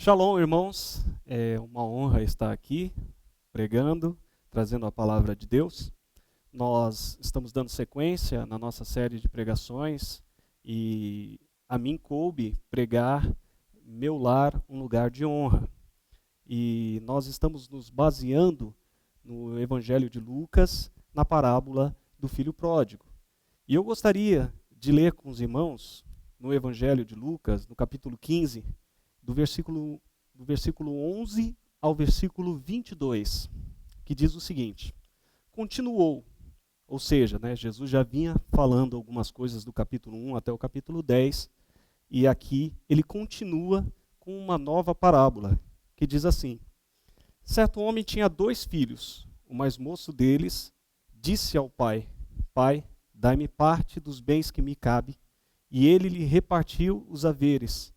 Shalom, irmãos. É uma honra estar aqui pregando, trazendo a palavra de Deus. Nós estamos dando sequência na nossa série de pregações e a mim coube pregar Meu Lar, um Lugar de Honra. E nós estamos nos baseando no Evangelho de Lucas, na parábola do filho pródigo. E eu gostaria de ler com os irmãos no Evangelho de Lucas, no capítulo 15, do versículo 11 ao versículo 22, que diz o seguinte: continuou, ou seja, Jesus já vinha falando algumas coisas do capítulo 1 até o capítulo 10, e aqui ele continua com uma nova parábola, que diz assim: certo homem tinha 2 filhos, o mais moço deles disse ao pai: Pai, dai-me parte dos bens que me cabe, e ele lhe repartiu os haveres.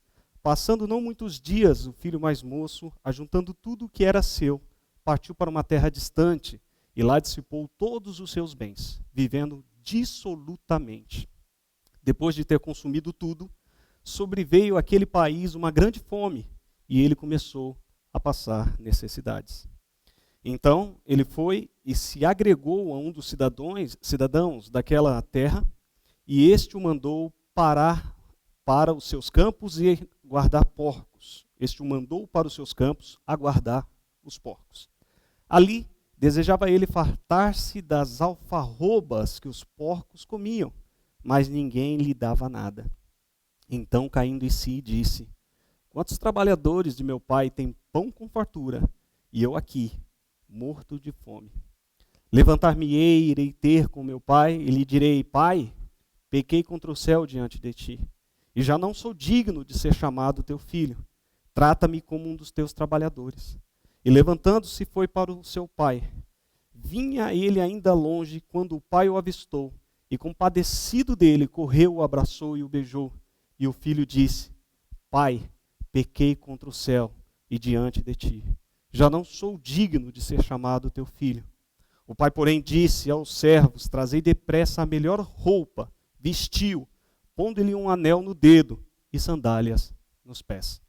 Passando não muitos dias, o filho mais moço, ajuntando tudo o que era seu, partiu para uma terra distante e lá dissipou todos os seus bens, vivendo dissolutamente. Depois de ter consumido tudo, sobreveio àquele país uma grande fome e ele começou a passar necessidades. Então ele foi e se agregou a um dos cidadãos daquela terra, e este o mandou parar para os seus campos e guardar porcos. Este o mandou para os seus campos a guardar os porcos. Ali desejava ele fartar-se das alfarrobas que os porcos comiam, mas ninguém lhe dava nada. Então, caindo em si, disse: quantos trabalhadores de meu pai têm pão com fartura, e eu aqui, morto de fome? Levantar-me-ei, irei ter com meu pai, e lhe direi: Pai, pequei contra o céu diante de ti, e já não sou digno de ser chamado teu filho. Trata-me como um dos teus trabalhadores. E levantando-se foi para o seu pai. Vinha ele ainda longe, quando o pai o avistou, e compadecido dele, correu, o abraçou e o beijou. E o filho disse: Pai, pequei contra o céu e diante de ti. Já não sou digno de ser chamado teu filho. O pai, porém, disse aos servos: trazei depressa a melhor roupa, vestiu, pondo-lhe um anel no dedo e sandálias nos pés.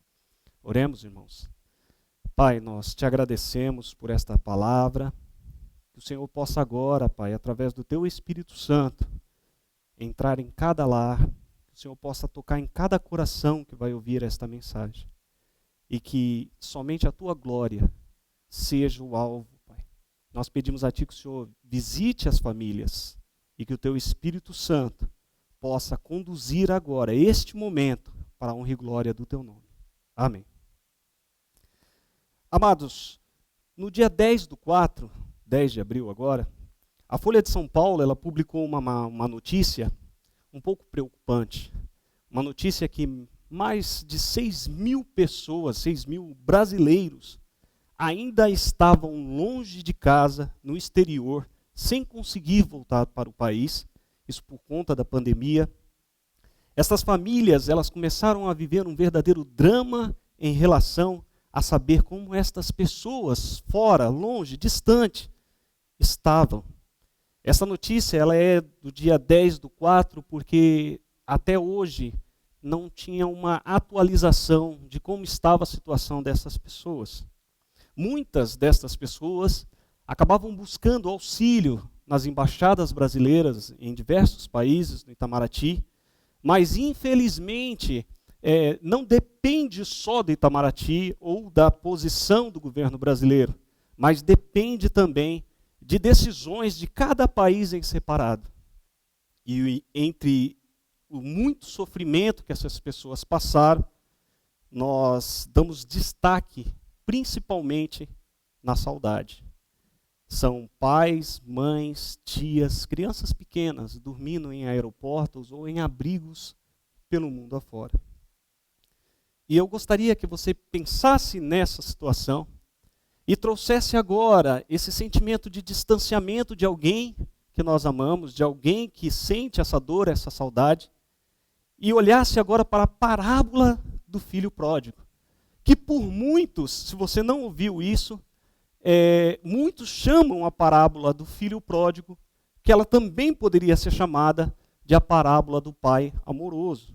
Oremos, irmãos. Pai, nós te agradecemos por esta palavra, que o Senhor possa agora, Pai, através do teu Espírito Santo, entrar em cada lar, que o Senhor possa tocar em cada coração que vai ouvir esta mensagem, e que somente a tua glória seja o alvo, Pai. Nós pedimos a ti que o Senhor visite as famílias, e que o teu Espírito Santo possa conduzir agora este momento para a honra e glória do teu nome. Amém. Amados, no dia 10/4, 10 de abril agora, a Folha de São Paulo ela publicou uma notícia um pouco preocupante. Uma notícia que mais de 6.000 pessoas, 6.000 brasileiros, ainda estavam longe de casa, no exterior, sem conseguir voltar para o país, isso por conta da pandemia. Essas famílias, elas começaram a viver um verdadeiro drama em relação a saber como estas pessoas fora, longe, distante, estavam. Essa notícia ela é do dia 10/4, porque até hoje não tinha uma atualização de como estava a situação dessas pessoas. Muitas destas pessoas acabavam buscando auxílio nas embaixadas brasileiras em diversos países, no Itamaraty, mas infelizmente não depende só do Itamaraty ou da posição do governo brasileiro, mas depende também de decisões de cada país em separado. E entre o muito sofrimento que essas pessoas passaram, nós damos destaque principalmente na saudade. São pais, mães, tias, crianças pequenas dormindo em aeroportos ou em abrigos pelo mundo afora. E eu gostaria que você pensasse nessa situação e trouxesse agora esse sentimento de distanciamento de alguém que nós amamos, de alguém que sente essa dor, essa saudade, e olhasse agora para a parábola do filho pródigo, que por muitos, se você não ouviu isso, muitos chamam a parábola do filho pródigo, que ela também poderia ser chamada de a parábola do pai amoroso.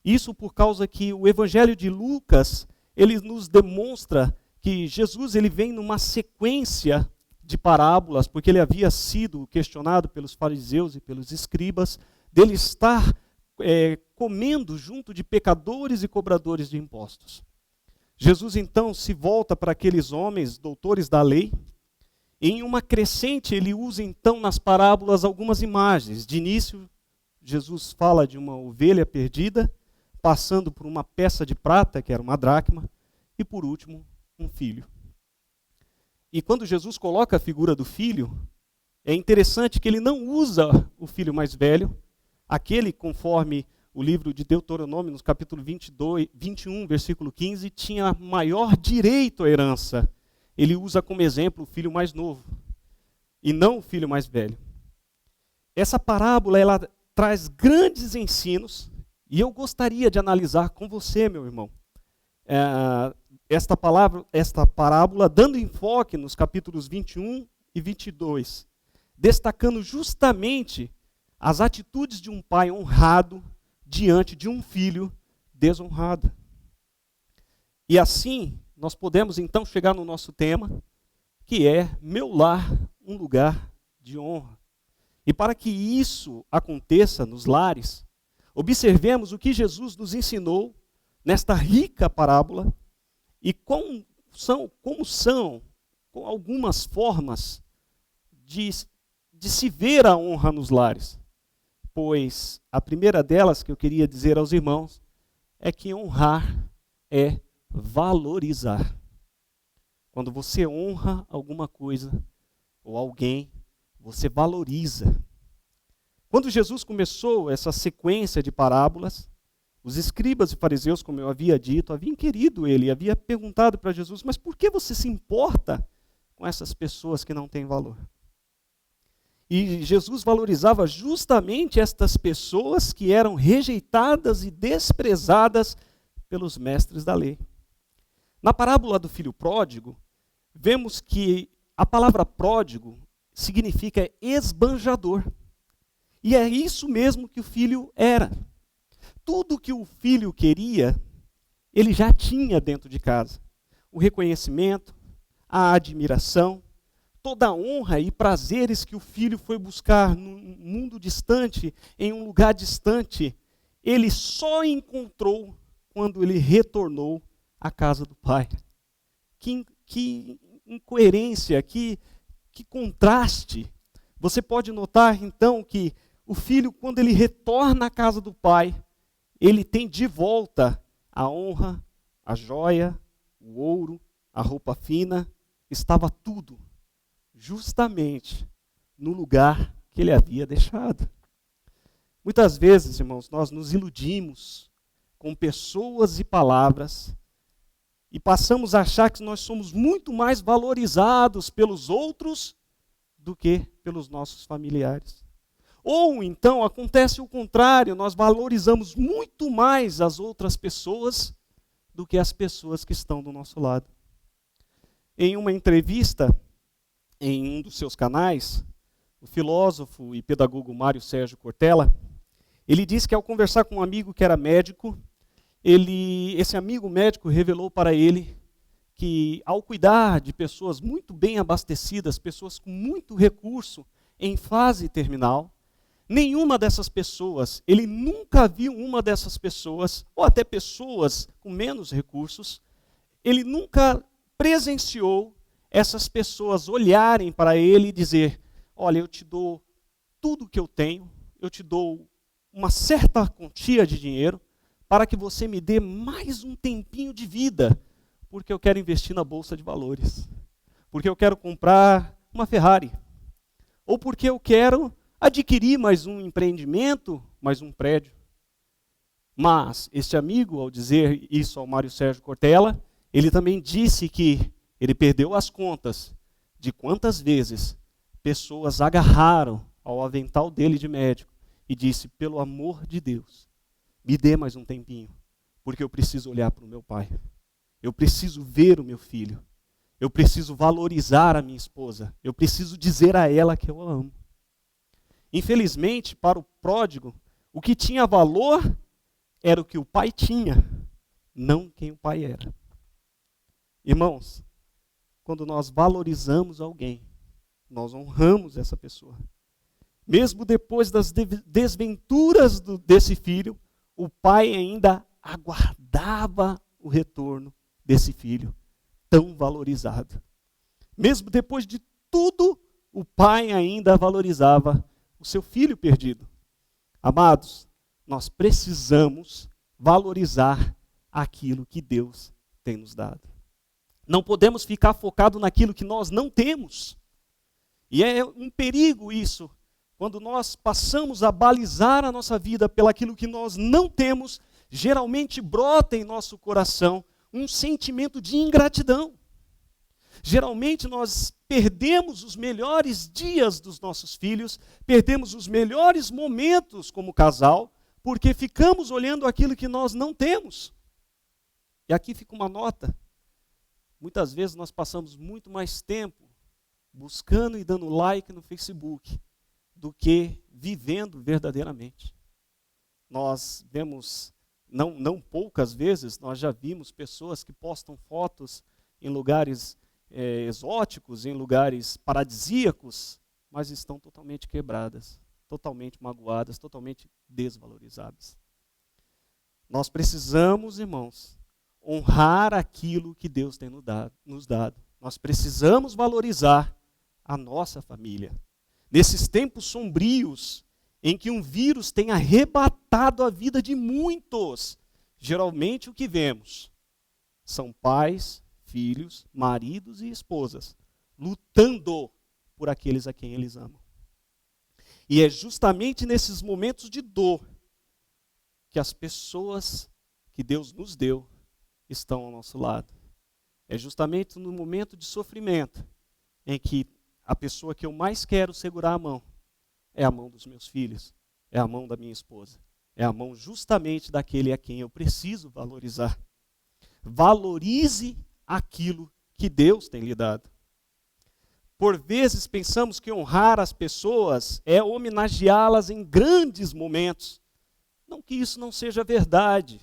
Isso por causa que o Evangelho de Lucas, ele nos demonstra que Jesus ele vem numa sequência de parábolas, porque ele havia sido questionado pelos fariseus e pelos escribas, dele estar comendo junto de pecadores e cobradores de impostos. Jesus então se volta para aqueles homens, doutores da lei. Em uma crescente, ele usa então nas parábolas algumas imagens. De início, Jesus fala de uma ovelha perdida, passando por uma peça de prata, que era uma dracma, e por último, um filho. E quando Jesus coloca a figura do filho, é interessante que ele não usa o filho mais velho, aquele conforme o livro de Deuteronômio, no capítulo 21, versículo 15, tinha maior direito à herança. Ele usa como exemplo o filho mais novo, e não o filho mais velho. Essa parábola, ela traz grandes ensinos, e eu gostaria de analisar com você, meu irmão, esta parábola, dando enfoque nos capítulos 21 e 22, destacando justamente as atitudes de um pai honrado diante de um filho desonrado. E assim, nós podemos então chegar no nosso tema, que é meu lar, um lugar de honra. E para que isso aconteça nos lares, observemos o que Jesus nos ensinou nesta rica parábola e como são algumas formas de se ver a honra nos lares. Pois a primeira delas que eu queria dizer aos irmãos é que honrar é valorizar. Quando você honra alguma coisa ou alguém, você valoriza. Quando Jesus começou essa sequência de parábolas, os escribas e fariseus, como eu havia dito, haviam inquirido ele, havia perguntado para Jesus, mas por que você se importa com essas pessoas que não têm valor? E Jesus valorizava justamente estas pessoas que eram rejeitadas e desprezadas pelos mestres da lei. Na parábola do filho pródigo, vemos que a palavra pródigo significa esbanjador. E é isso mesmo que o filho era. Tudo que o filho queria, ele já tinha dentro de casa. O reconhecimento, a admiração, toda a honra e prazeres que o filho foi buscar num mundo distante, em um lugar distante, ele só encontrou quando ele retornou à casa do pai. Que incoerência, que contraste. Você pode notar então que o filho, quando ele retorna à casa do pai, ele tem de volta a honra, a joia, o ouro, a roupa fina, estava tudo justamente no lugar que ele havia deixado. Muitas vezes, irmãos, nós nos iludimos com pessoas e palavras e passamos a achar que nós somos muito mais valorizados pelos outros do que pelos nossos familiares. Ou então acontece o contrário, nós valorizamos muito mais as outras pessoas do que as pessoas que estão do nosso lado. Em uma entrevista em um dos seus canais, o filósofo e pedagogo Mário Sérgio Cortella, ele disse que ao conversar com um amigo que era médico, esse amigo médico revelou para ele que ao cuidar de pessoas muito bem abastecidas, pessoas com muito recurso em fase terminal, nenhuma dessas pessoas, ele nunca viu uma dessas pessoas, ou até pessoas com menos recursos, ele nunca presenciou essas pessoas olharem para ele e dizer, olha, eu te dou tudo o que eu tenho, eu te dou uma certa quantia de dinheiro para que você me dê mais um tempinho de vida, porque eu quero investir na bolsa de valores, porque eu quero comprar uma Ferrari, ou porque eu quero adquirir mais um empreendimento, mais um prédio. Mas este amigo, ao dizer isso ao Mário Sérgio Cortella, ele também disse que ele perdeu as contas de quantas vezes pessoas agarraram ao avental dele de médico e disse, pelo amor de Deus, me dê mais um tempinho, porque eu preciso olhar para o meu pai, eu preciso ver o meu filho, eu preciso valorizar a minha esposa, eu preciso dizer a ela que eu a amo. Infelizmente, para o pródigo, o que tinha valor era o que o pai tinha, não quem o pai era. Irmãos, quando nós valorizamos alguém, nós honramos essa pessoa. Mesmo depois das desventuras desse filho, o pai ainda aguardava o retorno desse filho tão valorizado. Mesmo depois de tudo, o pai ainda valorizava o seu filho perdido. Amados, nós precisamos valorizar aquilo que Deus tem nos dado. Não podemos ficar focado naquilo que nós não temos. E é um perigo isso, quando nós passamos a balizar a nossa vida pelaquilo que nós não temos, geralmente brota em nosso coração um sentimento de ingratidão. Geralmente nós perdemos os melhores dias dos nossos filhos, perdemos os melhores momentos como casal, porque ficamos olhando aquilo que nós não temos. E aqui fica uma nota. Muitas vezes nós passamos muito mais tempo buscando e dando like no Facebook do que vivendo verdadeiramente. Nós vemos, não poucas vezes, nós já vimos pessoas que postam fotos em lugares exóticos, em lugares paradisíacos, mas estão totalmente quebradas, totalmente magoadas, totalmente desvalorizadas. Nós precisamos, irmãos, honrar aquilo que Deus tem nos dado. Nós precisamos valorizar a nossa família. Nesses tempos sombrios, em que um vírus tem arrebatado a vida de muitos, geralmente o que vemos são pais, filhos, maridos e esposas lutando por aqueles a quem eles amam. E é justamente nesses momentos de dor que as pessoas que Deus nos deu estão ao nosso lado. É justamente no momento de sofrimento em que a pessoa que eu mais quero segurar a mão é a mão dos meus filhos, é a mão da minha esposa, é a mão justamente daquele a quem eu preciso valorizar. Valorize aquilo que Deus tem lhe dado. Por vezes pensamos que honrar as pessoas é homenageá-las em grandes momentos. Não que isso não seja verdade,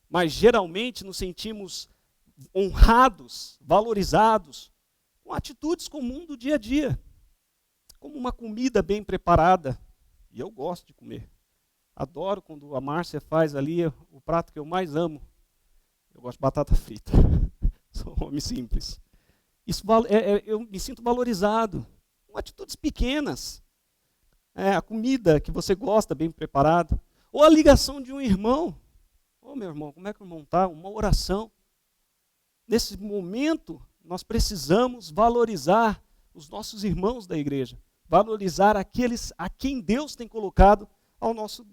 mas geralmente nos sentimos honrados, valorizados, com atitudes comuns do dia a dia, como uma comida bem preparada. E eu gosto de comer. Adoro quando a Márcia faz ali o prato que eu mais amo. Eu gosto de batata frita. Sou um homem simples. Eu me sinto valorizado. Com atitudes pequenas. A comida que você gosta, bem preparada. Ou a ligação de um irmão. Ô meu irmão, como é que o irmão está? Uma oração. Nesse momento, nós precisamos valorizar os nossos irmãos da igreja. Valorizar aqueles a quem Deus tem colocado ao nosso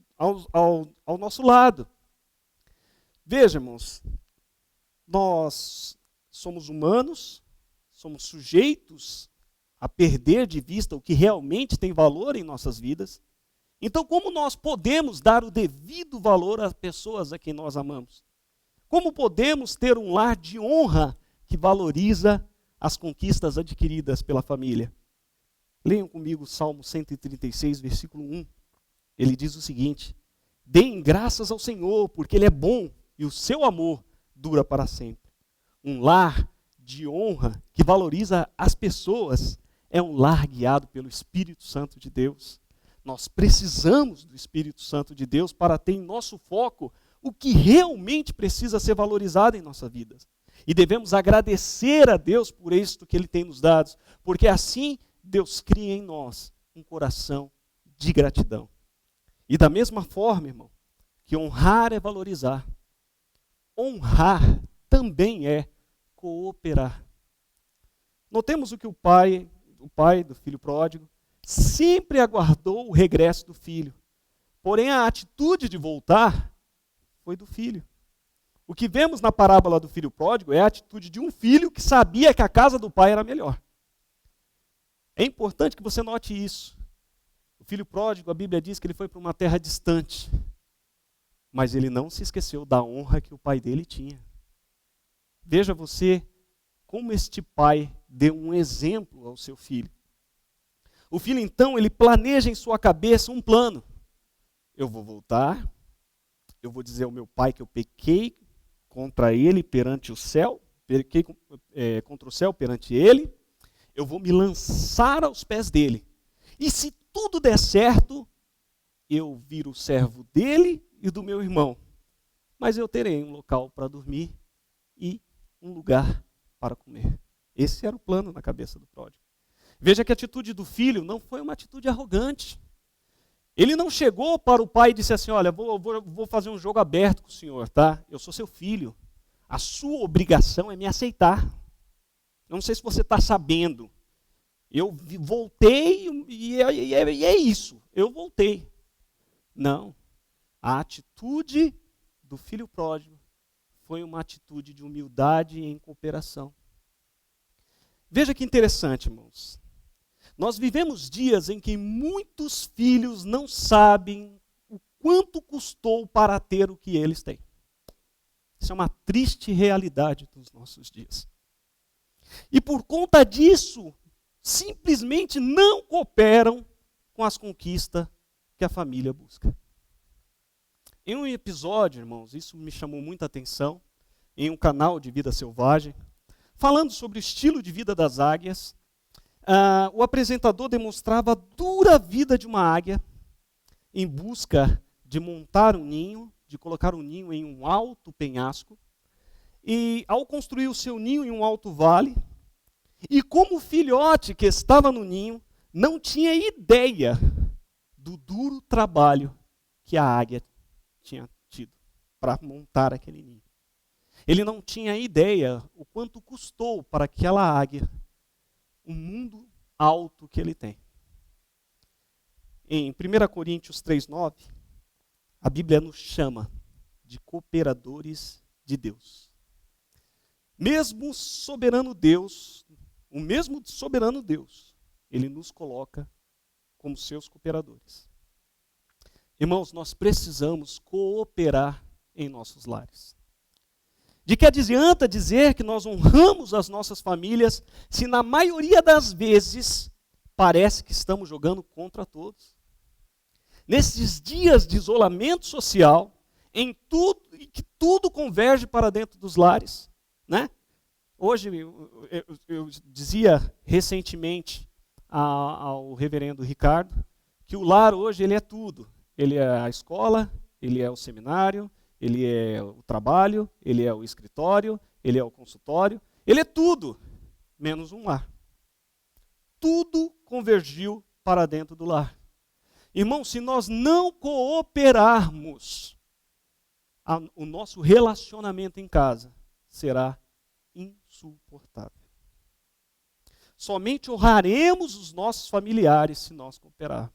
lado. Veja, irmãos, nós somos humanos, somos sujeitos a perder de vista o que realmente tem valor em nossas vidas. Então, como nós podemos dar o devido valor às pessoas a quem nós amamos? Como podemos ter um lar de honra que valoriza as conquistas adquiridas pela família? Leiam comigo o Salmo 136, versículo 1. Ele diz o seguinte: deem graças ao Senhor, porque Ele é bom e o seu amor dura para sempre. Um lar de honra que valoriza as pessoas é um lar guiado pelo Espírito Santo de Deus. Nós precisamos do Espírito Santo de Deus para ter em nosso foco o que realmente precisa ser valorizado em nossa vida. E devemos agradecer a Deus por isto que Ele tem nos dado, porque assim Deus cria em nós um coração de gratidão. E da mesma forma, irmão, que honrar é valorizar, honrar também é cooperar. Notemos o que o pai do filho pródigo sempre aguardou o regresso do filho. Porém, a atitude de voltar foi do filho. O que vemos na parábola do filho pródigo é a atitude de um filho que sabia que a casa do pai era melhor. É importante que você note isso. O filho pródigo, a Bíblia diz que ele foi para uma terra distante, mas ele não se esqueceu da honra que o pai dele tinha. Veja você como este pai deu um exemplo ao seu filho. O filho, então, ele planeja em sua cabeça um plano. Eu vou voltar, eu vou dizer ao meu pai que eu pequei contra ele perante o céu, pequei contra o céu perante ele, eu vou me lançar aos pés dele. E se tudo der certo, eu viro servo dele e do meu irmão. Mas eu terei um local para dormir e um lugar para comer. Esse era o plano na cabeça do pródigo. Veja que a atitude do filho não foi uma atitude arrogante. Ele não chegou para o pai e disse assim, olha, vou fazer um jogo aberto com o senhor, tá? Eu sou seu filho. A sua obrigação é me aceitar. Eu não sei se você está sabendo. Eu voltei e é isso. Eu voltei. Não. A atitude do filho pródigo foi uma atitude de humildade e em cooperação. Veja que interessante, irmãos. Nós vivemos dias em que muitos filhos não sabem o quanto custou para ter o que eles têm. Isso é uma triste realidade dos nossos dias. E por conta disso, simplesmente não cooperam com as conquistas que a família busca. Em um episódio, irmãos, isso me chamou muita atenção, em um canal de Vida Selvagem, falando sobre o estilo de vida das águias, o apresentador demonstrava a dura vida de uma águia em busca de montar um ninho, de colocar um ninho em um alto penhasco, e ao construir o seu ninho em um alto vale, e como o filhote que estava no ninho não tinha ideia do duro trabalho que a águia tinha tido para montar aquele ninho. Ele não tinha ideia o quanto custou para aquela águia o mundo alto que ele tem. Em 1 Coríntios 3,9, a Bíblia nos chama de cooperadores de Deus. Mesmo soberano Deus, o mesmo soberano Deus, ele nos coloca como seus cooperadores. Irmãos, nós precisamos cooperar em nossos lares. De que adianta dizer que nós honramos as nossas famílias se na maioria das vezes parece que estamos jogando contra todos? Nesses dias de isolamento social, em que tudo converge para dentro dos lares, né? Hoje, eu dizia recentemente ao reverendo Ricardo que o lar hoje ele é tudo. Ele é a escola, ele é o seminário, ele é o trabalho, ele é o escritório, ele é o consultório, ele é tudo, menos um lar. Tudo convergiu para dentro do lar. Irmão, se nós não cooperarmos, o nosso relacionamento em casa será insuportável. Somente honraremos os nossos familiares se nós cooperarmos.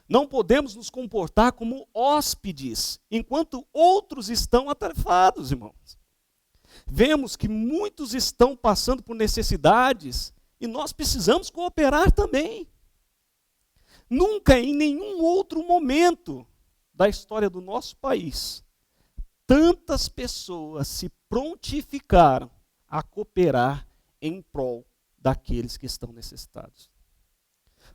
Não podemos nos comportar como hóspedes, enquanto outros estão atarefados, irmãos. Vemos que muitos estão passando por necessidades e nós precisamos cooperar também. Nunca, em nenhum outro momento da história do nosso país, tantas pessoas se prontificaram a cooperar em prol daqueles que estão necessitados.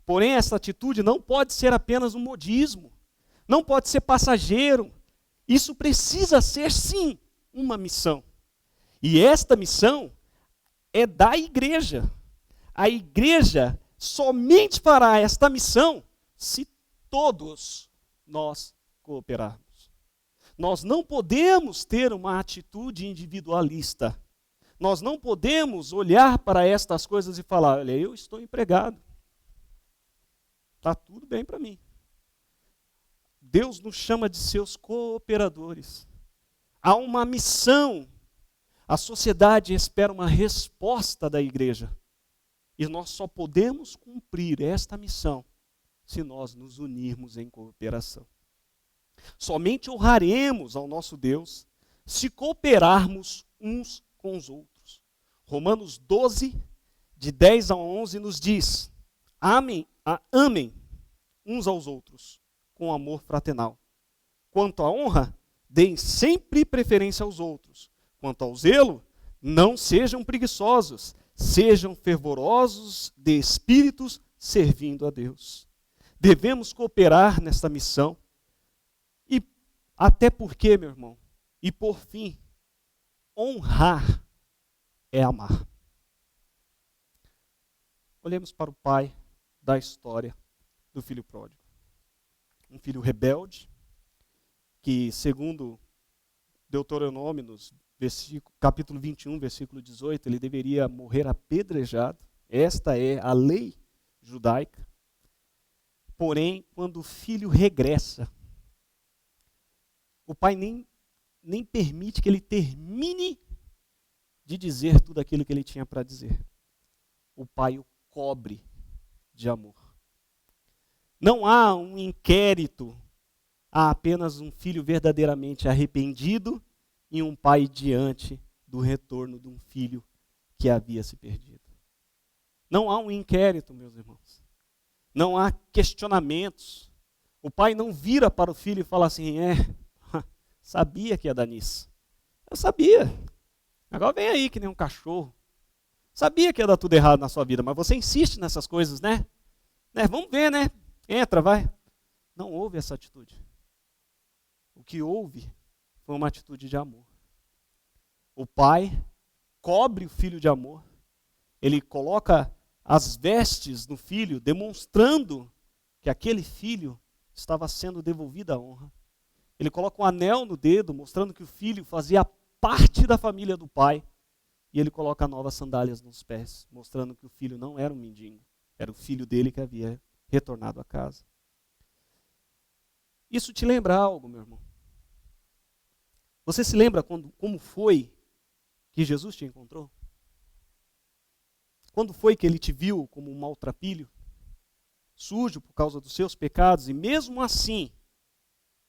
Porém, essa atitude não pode ser apenas um modismo, não pode ser passageiro. Isso precisa ser, sim, uma missão. E esta missão é da igreja. A igreja somente fará esta missão se todos nós cooperarmos. Nós não podemos ter uma atitude individualista. Nós não podemos olhar para estas coisas e falar, olha, eu estou empregado. Está tudo bem para mim. Deus nos chama de seus cooperadores. Há uma missão. A sociedade espera uma resposta da igreja. E nós só podemos cumprir esta missão se nós nos unirmos em cooperação. Somente honraremos ao nosso Deus se cooperarmos uns com os outros. Romanos 12, de 10 a 11, nos diz, amem uns aos outros com amor fraternal. Quanto à honra, deem sempre preferência aos outros. Quanto ao zelo, não sejam preguiçosos, sejam fervorosos de espíritos, servindo a Deus. Devemos cooperar nesta missão. E até porque, meu irmão, e por fim, honrar é amar. Olhemos para o pai da história do filho pródigo. Um filho rebelde, que segundo Deuteronômio, capítulo 21, versículo 18, ele deveria morrer apedrejado. Esta é a lei judaica. Porém, quando o filho regressa, o pai nem permite que ele termine de dizer tudo aquilo que ele tinha para dizer. O pai o cobre de amor. Não há um inquérito, há apenas um filho verdadeiramente arrependido e um pai diante do retorno de um filho que havia se perdido. Não há um inquérito, meus irmãos. Não há questionamentos. O pai não vira para o filho e fala assim, sabia que ia dar nisso. Eu sabia. Agora vem aí que nem um cachorro. Sabia que ia dar tudo errado na sua vida, mas você insiste nessas coisas, né? Vamos ver, né? Entra, vai. Não houve essa atitude. O que houve foi uma atitude de amor. O pai cobre o filho de amor. Ele coloca as vestes no filho, demonstrando que aquele filho estava sendo devolvido a honra. Ele coloca um anel no dedo, mostrando que o filho fazia parte da família do pai. E ele coloca novas sandálias nos pés, mostrando que o filho não era um mendigo, era o filho dele que havia retornado a casa. Isso te lembra algo, meu irmão? Você se lembra como foi que Jesus te encontrou? Quando foi que ele te viu como um maltrapilho, sujo por causa dos seus pecados, e mesmo assim,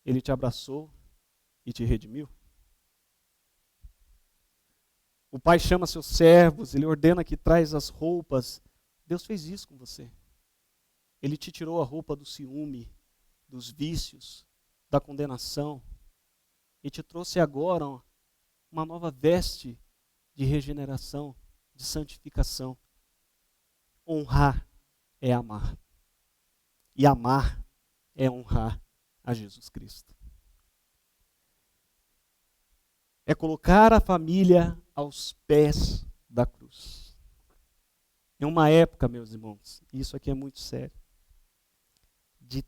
ele te abraçou e te redimiu? O pai chama seus servos, ele ordena que traz as roupas. Deus fez isso com você. Ele te tirou a roupa do ciúme, dos vícios, da condenação, e te trouxe agora uma nova veste de regeneração, de santificação. Honrar é amar. E amar é honrar a Jesus Cristo. É colocar a família aos pés da cruz. Em uma época, meus irmãos, e isso aqui é muito sério, de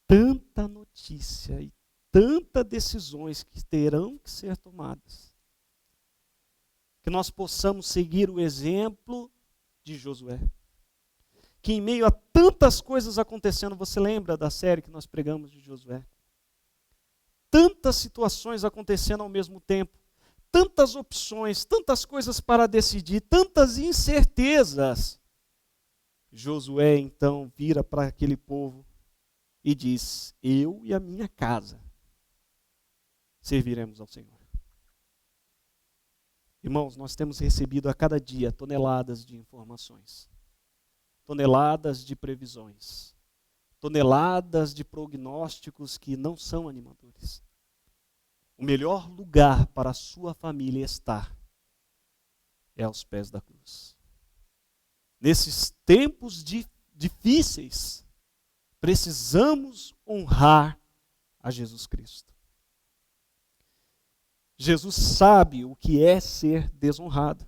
tanta notícia e tantas decisões que terão que ser tomadas, que nós possamos seguir o exemplo de Josué. Que em meio a tantas coisas acontecendo, você lembra da série que nós pregamos de Josué? Tantas situações acontecendo ao mesmo tempo, tantas opções, tantas coisas para decidir, tantas incertezas. Josué então vira para aquele povo e diz: eu e a minha casa serviremos ao Senhor. Irmãos, nós temos recebido a cada dia toneladas de informações, toneladas de previsões, toneladas de prognósticos que não são animadores. O melhor lugar para a sua família estar é aos pés da cruz. Nesses tempos difíceis, precisamos honrar a Jesus Cristo. Jesus sabe o que é ser desonrado.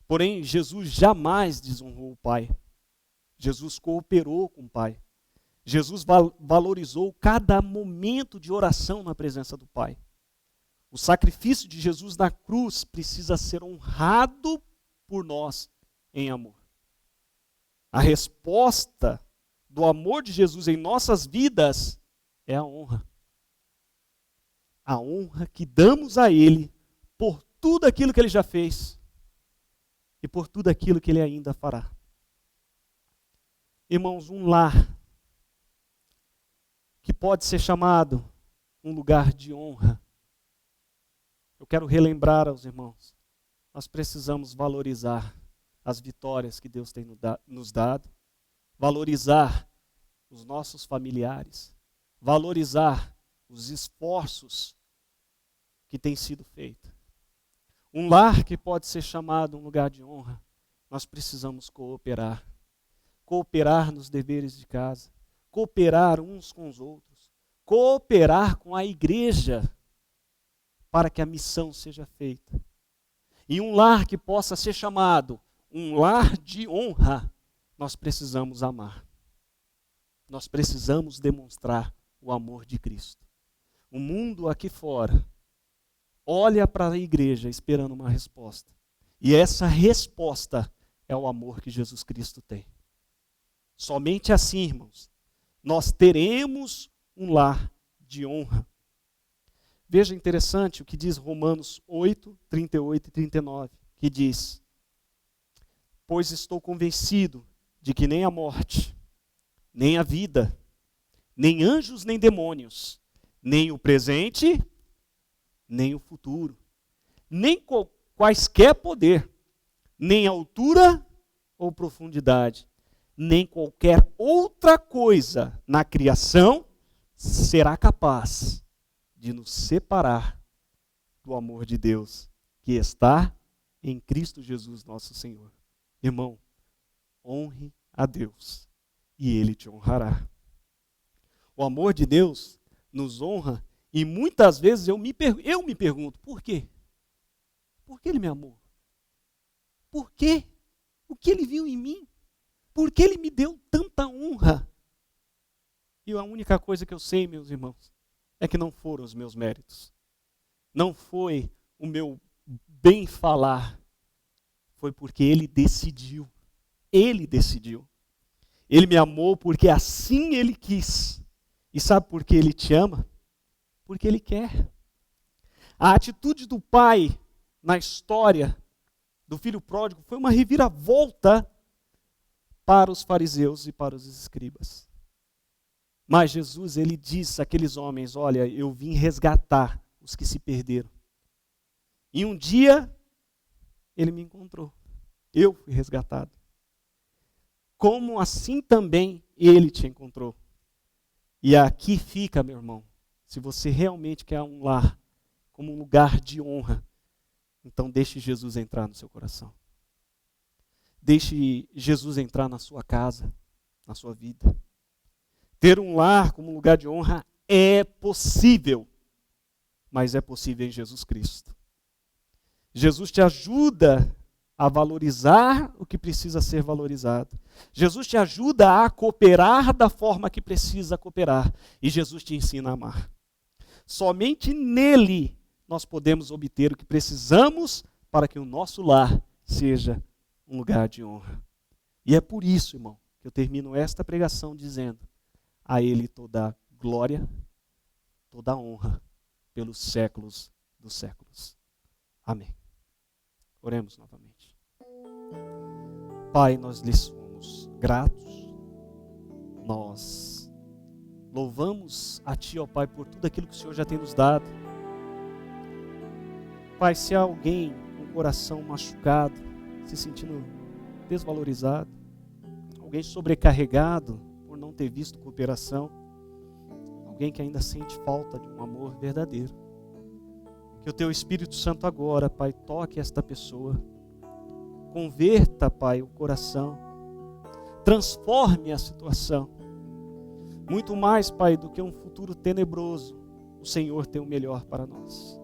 Porém, Jesus jamais desonrou o Pai. Jesus cooperou com o Pai. Jesus valorizou cada momento de oração na presença do Pai. O sacrifício de Jesus na cruz precisa ser honrado por nós em amor. A resposta do amor de Jesus em nossas vidas é a honra. A honra que damos a Ele por tudo aquilo que Ele já fez e por tudo aquilo que Ele ainda fará. Irmãos, um lar que pode ser chamado um lugar de honra. Eu quero relembrar aos irmãos, nós precisamos valorizar as vitórias que Deus tem nos dado, valorizar os nossos familiares, valorizar os esforços que têm sido feitos. Um lar que pode ser chamado um lugar de honra, nós precisamos cooperar. Cooperar nos deveres de casa, cooperar uns com os outros, cooperar com a igreja para que a missão seja feita. E um lar que possa ser chamado um lar de honra, nós precisamos amar. Nós precisamos demonstrar o amor de Cristo. O mundo aqui fora olha para a igreja esperando uma resposta. E essa resposta é o amor que Jesus Cristo tem. Somente assim, irmãos, nós teremos um lar de honra. Veja interessante o que diz Romanos 8, 38 e 39, que diz: pois estou convencido de que nem a morte, nem a vida, nem anjos nem demônios, nem o presente, nem o futuro, nem quaisquer poder, nem altura ou profundidade, nem qualquer outra coisa na criação será capaz de nos separar do amor de Deus que está em Cristo Jesus nosso Senhor. Irmão, honre a Deus e Ele te honrará. O amor de Deus nos honra e muitas vezes eu me pergunto, por quê? Por que Ele me amou? Por quê? O que Ele viu em mim? Por que Ele me deu tanta honra? E a única coisa que eu sei, meus irmãos, é que não foram os meus méritos. Não foi o meu bem falar. Foi porque Ele decidiu. Ele decidiu. Ele me amou porque assim Ele quis. E sabe por que Ele te ama? Porque Ele quer. A atitude do pai na história do filho pródigo foi uma reviravolta para os fariseus e para os escribas. Mas Jesus, Ele disse àqueles homens: olha, eu vim resgatar os que se perderam. E um dia, Ele me encontrou. Eu fui resgatado. Como assim também Ele te encontrou. E aqui fica, meu irmão, se você realmente quer um lar como um lugar de honra, então deixe Jesus entrar no seu coração. Deixe Jesus entrar na sua casa, na sua vida. Ter um lar como um lugar de honra é possível, mas é possível em Jesus Cristo. Jesus te ajuda a valorizar o que precisa ser valorizado. Jesus te ajuda a cooperar da forma que precisa cooperar. E Jesus te ensina a amar. Somente nele nós podemos obter o que precisamos para que o nosso lar seja um lugar de honra. E é por isso, irmão, que eu termino esta pregação dizendo: a Ele toda a glória, toda a honra, pelos séculos dos séculos. Amém. Oremos novamente. Pai, nós lhe somos gratos. Nós louvamos a Ti, ó Pai, por tudo aquilo que o Senhor já tem nos dado. Pai, se há alguém com o coração machucado, se sentindo desvalorizado, alguém sobrecarregado por não ter visto cooperação, alguém que ainda sente falta de um amor verdadeiro, que o Teu Espírito Santo agora, Pai, toque esta pessoa, converta, Pai, o coração, transforme a situação. Muito mais, Pai, do que um futuro tenebroso, o Senhor tem o melhor para nós.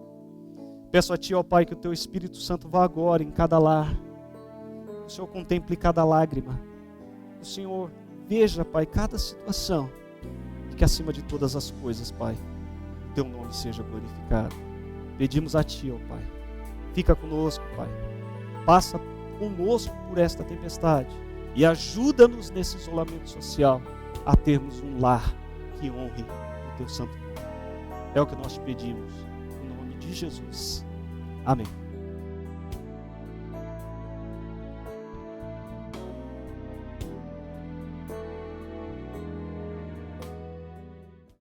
Peço a Ti, ó Pai, que o Teu Espírito Santo vá agora em cada lar, que o Senhor contemple cada lágrima, que o Senhor veja, Pai, cada situação, e que acima de todas as coisas, Pai, Teu nome seja glorificado. Pedimos a Ti, ó Pai, fica conosco, Pai, passa conosco por esta tempestade e ajuda-nos nesse isolamento social a termos um lar que honre o Teu santo nome. É o que nós te pedimos, em nome de Jesus. Amém.